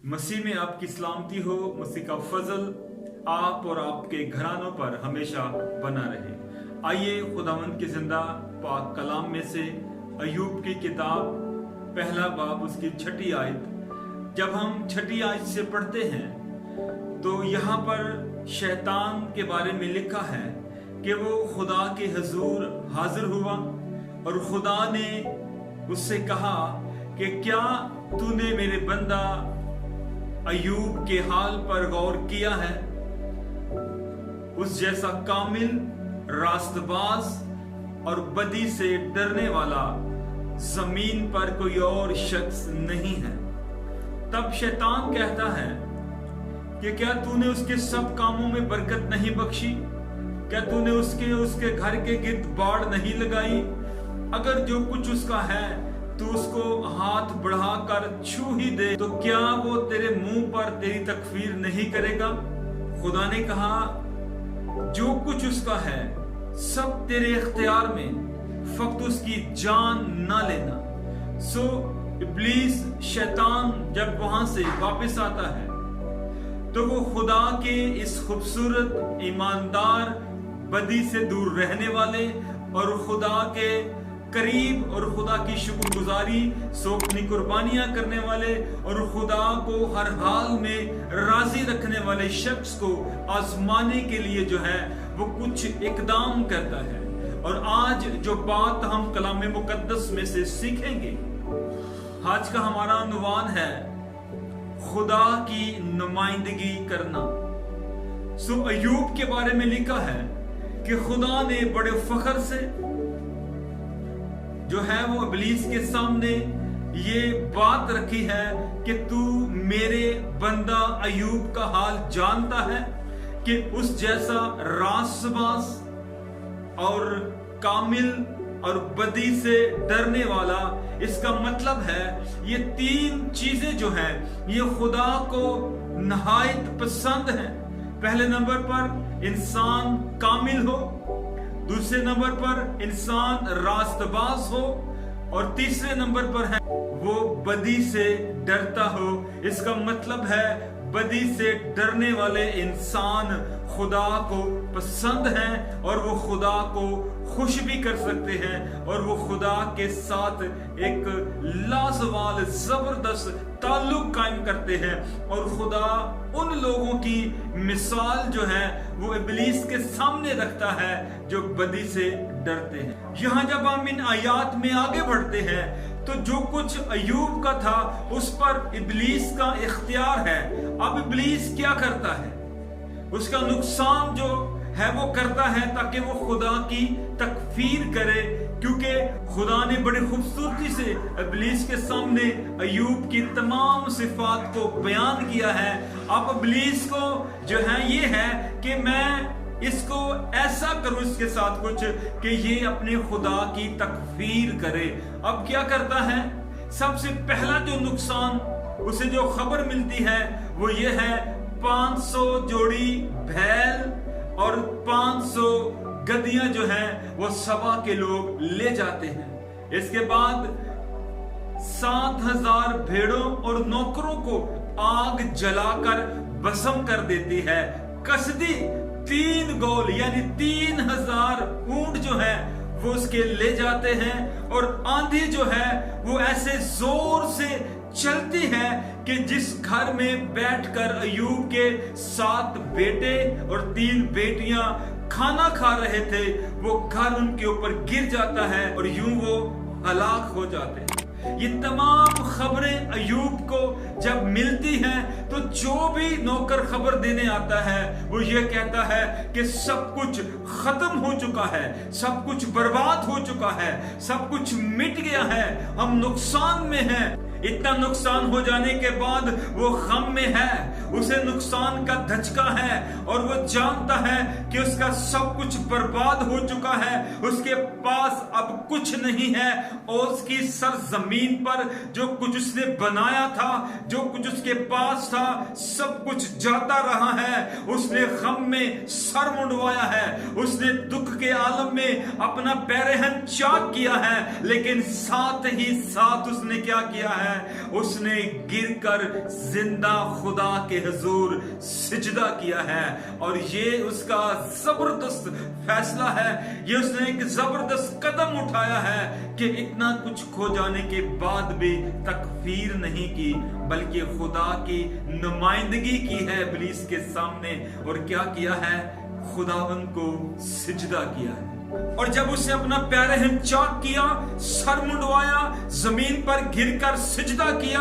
मसीह में आपकी सलामती हो। मसीह का फजल आप और आपके घरानों पर हमेशा बना रहे। आइए खुदावंद के जिंदा पाक कलाम में से अय्यूब की किताब पहला बाब उसकी 6 आयत, जब हम 6 आयत से पढ़ते हैं तो यहाँ पर शैतान के बारे में लिखा है कि वो खुदा के हुजूर हाजिर हुआ और खुदा ने उससे कहा कि क्या तूने मेरे बंदा अय्यूब के हाल पर गौर किया है? उस जैसा कामिल, रास्तबाज और बदी से डरने वाला जमीन पर कोई और शख्स नहीं है। तब शैतान कहता है कि क्या तूने उसके सब कामों में बरकत नहीं बख्शी? क्या तूने उसके घर के गिर्द बाड़ नहीं लगाई? अगर जो कुछ उसका है तू उसको हाथ बढ़ाकर छू ही दे तो क्या वो तेरे मुंह पर तेरी तकफीर नहीं करेगा? खुदा ने कहा जो कुछ उसका है सब तेरे इख्तियार में, फक्त उसकी जान ना लेना। सो इब्लीस शैतान जब वहां से वापस आता है तो वो खुदा के इस खूबसूरत ईमानदार बदी से दूर रहने वाले और खुदा के करीब और खुदा की शुक्रगुजारी सोखनी कुर्बानियां करने वाले और खुदा को हर हाल में राजी रखने वाले शख्स को आजमाने के लिए जो है वो कुछ इकदाम करता है। और आज जो बात हम कलाम मुकद्दस में से सीखेंगे, आज का हमारा अनुवान है खुदा की नुमाइंदगी करना। सो अय्यूब के बारे में लिखा है कि खुदा ने बड़े फख्र से जो है वो इब्लीस के सामने ये बात रखी है कि तू मेरे बंदा अय्यूब का हाल जानता है कि उस जैसा रास्तबाज और कामिल और बदी से डरने वाला, इसका मतलब है ये 3 चीजें जो हैं ये खुदा को नहायत पसंद हैं। पहले नंबर पर इंसान कामिल हो, दूसरे नंबर पर इंसान रास्तबाज हो और तीसरे नंबर पर है वो बदी से डरता हो। इसका मतलब है बदी से डरने वाले इंसान खुदा को पसंद हैं और वो खुदा को खुश भी कर सकते हैं और वो खुदा के साथ एक लाजवाल जबरदस्त ताल्लुक कायम करते हैं। और खुदा उन लोगों की मिसाल जो है वो इब्लीस के सामने रखता है जो बदी से डरते हैं। यहाँ जब हम इन आयात में आगे बढ़ते हैं तो जो कुछ अय्यूब का था उस पर इब्लीस का इख्तियार है। अब इब्लीस क्या करता है? उसका नुकसान जो है वो करता है ताकि वो खुदा की तकफीर करे, क्योंकि खुदा ने बड़ी खूबसूरती से इब्लीस के सामने अय्यूब की तमाम सिफात को बयान किया है। अब इब्लीस को जो है ये है कि मैं इसको ऐसा करूं इसके साथ कुछ कि ये अपने खुदा की तकफीर करे। अब क्या करता है? सबसे पहला जो नुकसान उसे जो खबर मिलती है वो ये है 500 जोड़ी बैल और 500 गधियां जो हैं वो सभा के लोग ले जाते हैं। इसके बाद 7000 भेड़ों और नौकरों को आग जलाकर भस्म कर देती है। कसदी 3 गोल यानी 3000 ऊंट जो है वो उसके ले जाते हैं और आंधी जो है वो ऐसे जोर से चलती है कि जिस घर में बैठकर अय्यूब के 7 बेटे और 3 बेटियां खाना खा रहे थे वो घर उनके ऊपर गिर जाता है और यूं वो हलाक हो जाते हैं। ये तमाम खबरें अय्यूब को जब मिलती हैं तो जो भी नौकर खबर देने आता है वो ये कहता है कि सब कुछ खत्म हो चुका है, सब कुछ बर्बाद हो चुका है, सब कुछ मिट गया है, हम नुकसान में हैं। इतना नुकसान हो जाने के बाद वो गम में है, उसे नुकसान का धचका है और वो जानता है कि उसका सब कुछ बर्बाद हो चुका है, उसके पास अब कुछ नहीं है और उसकी सरजमीन पर जो कुछ उसने बनाया था, जो कुछ उसके पास था, सब कुछ जाता रहा है। उसने गम में सर मुंडवाया है, उसने दुख के आलम में अपना पैरहन चाक किया है, लेकिन साथ ही साथ उसने क्या किया है? उसने गिर कर जिंदा खुदा के हुजूर सिजदा किया है। और ये उसका जबरदस्त फैसला है, ये उसने एक जबरदस्त कदम उठाया है कि इतना कुछ खो जाने के बाद भी तकफीर नहीं की, बल्कि खुदा की नुमाइंदगी की है इब्लीस के सामने। और क्या किया है? खुदावंद को सिजदा किया है। और जब उसने अपना पैर चाक किया, सर मुंडवाया, जमीन पर गिरकर सिजदा किया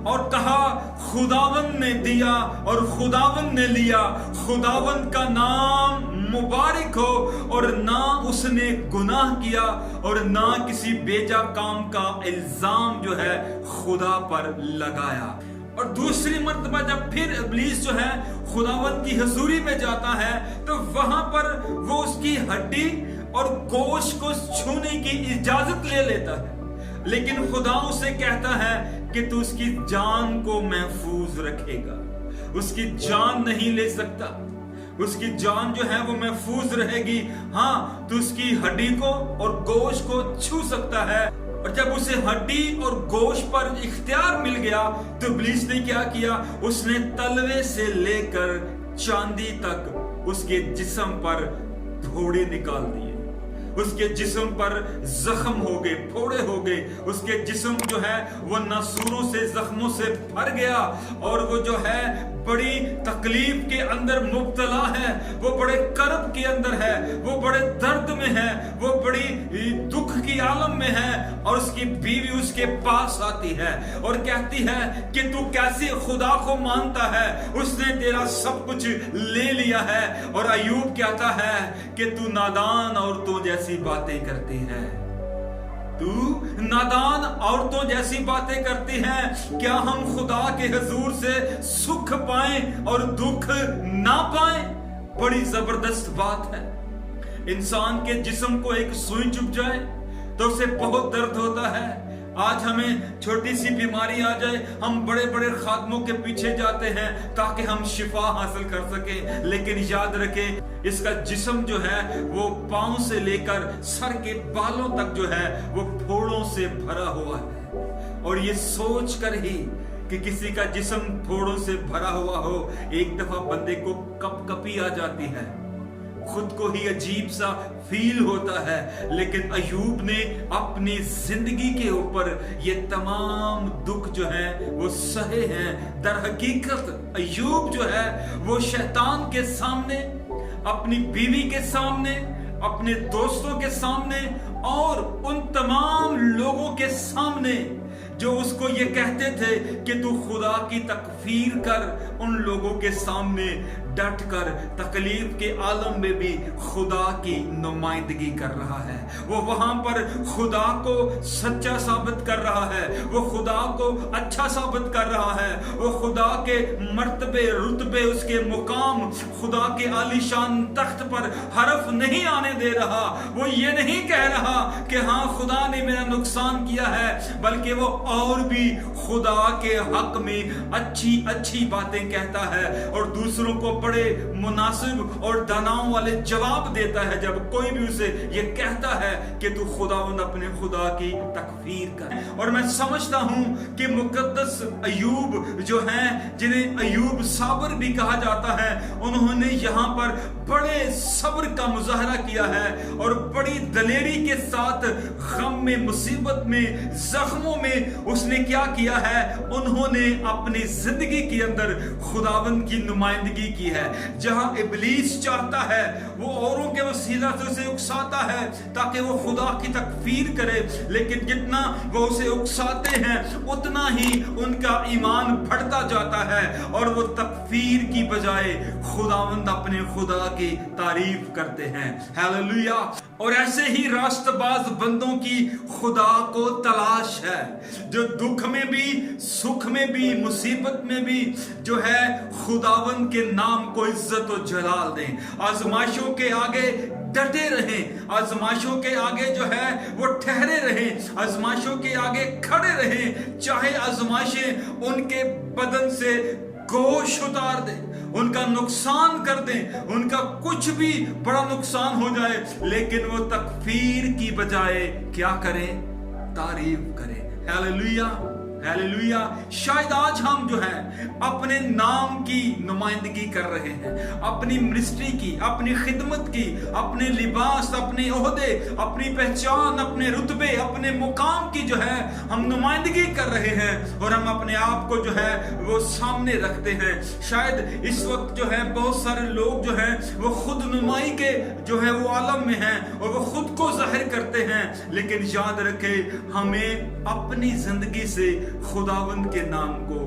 और कहा खुदावंद ने दिया और खुदावंद ने लिया, खुदावंद का नाम मुबारक हो। और ना उसने गुनाह किया और ना किसी बेजा काम का इल्जाम जो है खुदा पर लगाया। और दूसरी मर्तबा जब फिर इब्लीस जो है खुदावंद की हजूरी में जाता है, तो वहां पर वो उसकी हड्डी और गोश्त को छूने की इजाजत ले लेता है, लेकिन खुदा उसे कहता है कि तू उसकी जान को महफूज रखेगा। उसकी जान नहीं ले सकता, उसकी जान जो है वो महफूज रहेगी। हाँ, तू उसकी हड्डी को और गोश्त को छू सकता है। और जब उसे हड्डी और गोश्त पर इख्तियार मिल गया, तो इब्लीस ने क्या किया? उसने तलवे से लेकर चांदी तक उसके जिस्म पर फोड़े निकाल दिए, उसके जिस्म पर जख्म हो गए, फोड़े हो गए, उसके जिस्म जो है वो नासूरों से, जख्मों से भर गया और वो जो है बड़ी तकलीफ के अंदर मुब्तला है, वो बड़े कर्ब के अंदर है, वो बड़े दर्द में है, वो बड़ी दुख की आलम में है। और उसकी बीवी उसके पास आती है और कहती है कि तू कैसे खुदा को मानता है, उसने तेरा सब कुछ ले लिया है। और अय्यूब कहता है कि तू नादान औरतों जैसी बातें करती है, तू नादान औरतों जैसी बातें करती है। क्या हम खुदा के हुजूर से सुख पाएं और दुख ना पाएं? बड़ी जबरदस्त बात है। इंसान के जिस्म को एक सुई चुभ जाए तो उसे बहुत दर्द होता है। आज हमें छोटी सी बीमारी आ जाए, हम बड़े बड़े खादमों के पीछे जाते हैं ताकि हम शिफा हासिल कर सकें, लेकिन याद रखें इसका जिस्म जो है वो पांव से लेकर सर के बालों तक जो है वो फोड़ों से भरा हुआ है। और ये सोच कर ही कि किसी का जिस्म फोड़ों से भरा हुआ हो, एक दफा बंदे को कपकपी आ जाती है, खुद को ही अजीब सा फील होता है। लेकिन अय्यूब ने अपनी जिंदगी के ऊपर ये तमाम दुख जो है वो सहे हैं। दर हकीकत अय्यूब जो है वो शैतान के सामने, अपनी बीवी के सामने, अपने दोस्तों के सामने और उन तमाम लोगों के सामने जो उसको ये कहते थे कि तू खुदा की तकफीर कर, उन लोगों के सामने डट कर तकलीफ के आलम में भी खुदा की नुमाइंदगी कर रहा है। वो वहां पर खुदा को सच्चा साबित कर रहा है, वो खुदा को अच्छा साबित कर रहा है, वो खुदा के मर्तबे, रुतबे, उसके मुकाम, खुदा के आलीशान तख्त पर हरफ नहीं आने दे रहा। वो ये नहीं कह रहा कि हाँ खुदा ने मेरा नुकसान किया है, बल्कि वो और भी खुदा के हक में अच्छी अच्छी बातें कहता है और दूसरों को बड़े मुनासिब और दानाओं वाले जवाब देता है जब कोई भी उसे ये कहता है कि तू खुदावंद अपने खुदा की तकफीर कर। और मैं समझता हूं कि मुकद्दस अय्यूब जो हैं, जिन्हें अय्यूब साबर भी कहा जाता है, उन्होंने यहां पर बड़े सब्र का मुजाहरा किया है और बड़ी दलेरी के साथ गम में, मुसीबत में, जख्मों में उसने क्या किया है? उन्होंने अपनी जिंदगी के अंदर खुदावंद की नुमाइंदगी की है। जहां इब्लीस चाहता है वो औरों के वसीला से उसे उकसाता है ताकि वो खुदा की तकफीर करे, लेकिन जितना वो उसे उकसाते हैं उतना ही उनका ईमान बढ़ता जाता है और वो तकफीर की बजाय खुदावंद अपने खुदा की तारीफ करते हैं। हालेलुया। और ऐसे ही रास्तबाज बंदों की खुदा को तलाश है, जो दुख में भी, सुख में भी, मुसीबत में भी जो है खुदावंद के नाम को इज्जत और जलाल दें। आजमाइशों के आगे डटे रहें, आजमाइशों के आगे जो है वो ठहरे रहें, आजमाइशों के आगे खड़े रहें, चाहे आजमाइशें उनके बदन से गोश उतार दे, उनका नुकसान कर दें, उनका कुछ भी बड़ा नुकसान हो जाए, लेकिन वो तकफीर की बजाय क्या करें? तारीफ करें। हालेलुया। हालेलुया। शायद आज हम जो है अपने नाम की नुमाइंदगी कर रहे हैं, अपनी मिनिस्ट्री की, अपनी खिदमत की, अपने लिबास, अपने ओहदे, अपनी पहचान, अपने रुतबे, अपने मुकाम की जो है हम नुमाइंदगी कर रहे हैं और हम अपने आप को जो है वो सामने रखते हैं। शायद इस वक्त जो है बहुत सारे लोग जो है वो खुद नुमाई के जो है वो आलम में हैं और वो खुद को जाहिर करते हैं, लेकिन याद रखें हमें अपनी जिंदगी से खुदावंद के नाम को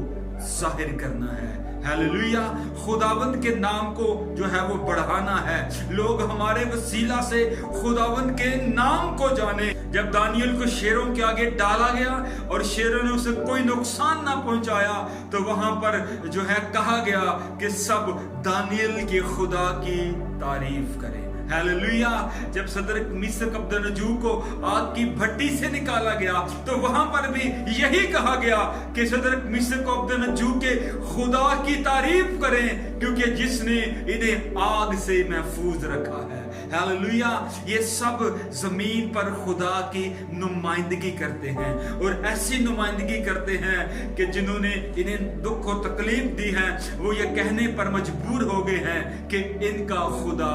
जाहिर करना है। हालेलुया। खुदावंद के नाम को जो है वो बढ़ाना है, लोग हमारे वसीला से खुदावंद के नाम को जाने। जब दानियल को शेरों के आगे डाला गया और शेरों ने उसे कोई नुकसान ना पहुंचाया, तो वहां पर जो है कहा गया कि सब दानियल के खुदा की तारीफ करें। हालेलुया। जब सदरक मिस्र अब्दनजू को आग की भट्टी से निकाला गया, तो वहां पर भी यही कहा गया कि सदरक मिस्र अब्दनजू के खुदा की तारीफ करें, क्योंकि जिसने इन्हें आग से महफूज रखा है। हालेलुया। ये सब जमीन पर खुदा की नुमाइंदगी करते हैं और ऐसी नुमाइंदगी करते हैं कि जिन्होंने इन्हें दुख और तकलीफ दी है वो ये कहने पर मजबूर हो गए हैं कि इनका खुदा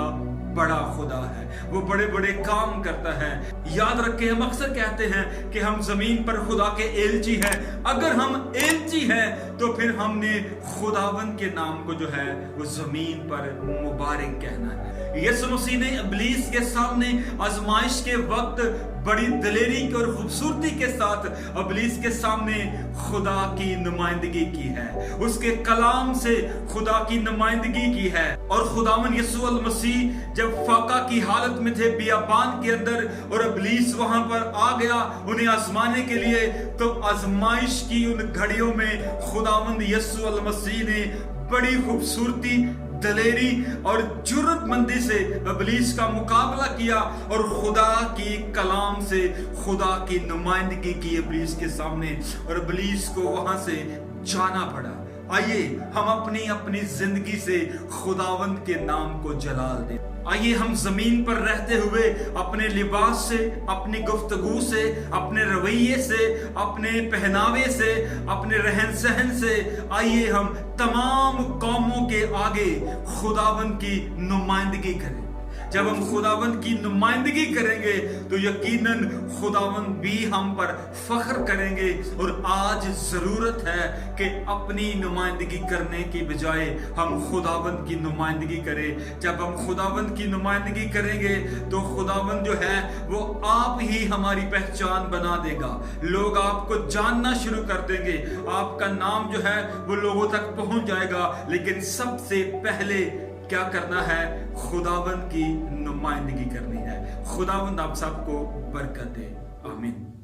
बड़ा खुदा है, वो बड़े बड़े काम करता है। याद रखें, हम अक्सर कहते हैं कि हम जमीन पर खुदा के एलची हैं। अगर हम एलची हैं तो फिर हमने खुदावंद के नाम को जो है वो जमीन पर मुबारक कहना है। यीशु मसीह ने इब्लीस के सामने आजमाइश के वक्त बड़ी दिलेरी और खूबसूरती के साथ इब्लीस के सामने खुदा की नुमाइंदगी की है, उसके कलाम से खुदा की नुमाइंदगी की है। और खुदावन यीशु मसीह जब फाका की हालत में थे बियाबान के अंदर और इब्लीस वहां पर आ गया उन्हें आजमाने के लिए, तो आजमाइश की उन घड़ियों में खुदावंद यीशु मसीह ने बड़ी खूबसूरती, दलेरी और जुर्रतमंदी से इब्लीस का मुकाबला किया और खुदा की कलाम से खुदा की नुमाइंदगी की इब्लीस के सामने, और इब्लीस को वहां से जाना पड़ा। आइए हम अपनी अपनी जिंदगी से खुदावंद के नाम को जलाल दें। आइए हम जमीन पर रहते हुए अपने लिबास से, अपनी गुफ्तगू से, अपने रवैये से, अपने पहनावे से, अपने रहन सहन से, आइए हम तमाम कौमों के आगे खुदावंद की नुमाइंदगी करें। जब हम खुदावंद की नुमाइंदगी करेंगे तो यकीनन खुदावंद भी हम पर फख्र करेंगे। और आज जरूरत है कि अपनी नुमाइंदगी करने की बजाय हम खुदावंद की नुमाइंदगी करें। जब हम खुदावंद की नुमाइंदगी करेंगे तो खुदावंद जो है वो आप ही हमारी पहचान बना देगा। लोग आपको जानना शुरू कर देंगे, आपका नाम जो है वो लोगों तक पहुंच जाएगा। लेकिन सबसे पहले क्या करना है? खुदावंद की नुमाइंदगी करनी है। खुदावंद आप सबको बरकत दे। आमीन।